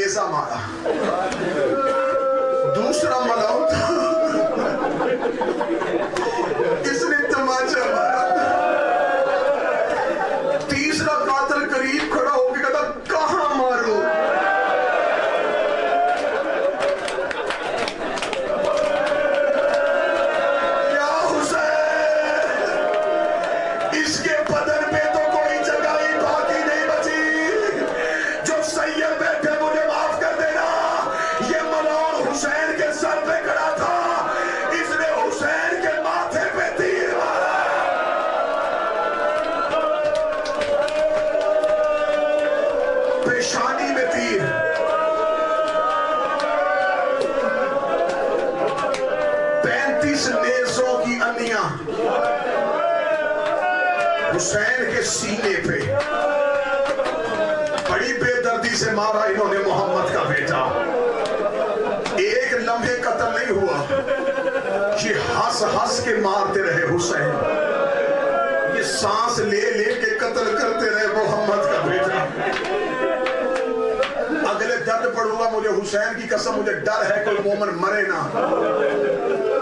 نیزہ مارا، دوسرا ملعون تھا، اس نے تماچا مارا، تیسرا قاتل قریب کھڑا ہو کے کہتا کہاں مارو؟ یا حسین، اس کے بدن پہ تو کوئی جگہ ہی باقی نہیں بچی، جو سید بیٹھے مجھے معاف کر دینا، یہ ملعون حسین کے سر پہ کھڑا تھا، اس نے حسین کے ماتھے پہ تیر مارا۔ پیشانی میں تیر، نیزوں کی انیاں حسین کے سینے پہ، بڑی بے دردی سے مارا انہوں نے محمد کا بیٹا۔ ایک لمحے قتل نہیں ہوا، یہ ہنس ہنس کے مارتے رہے حسین، یہ سانس لے لے کے قتل کرتے رہے محمد کا بیٹا۔ اگلے درد پڑھوں گا، مجھے حسین کی قسم، مجھے ڈر ہے کوئی مومن مرے نہ۔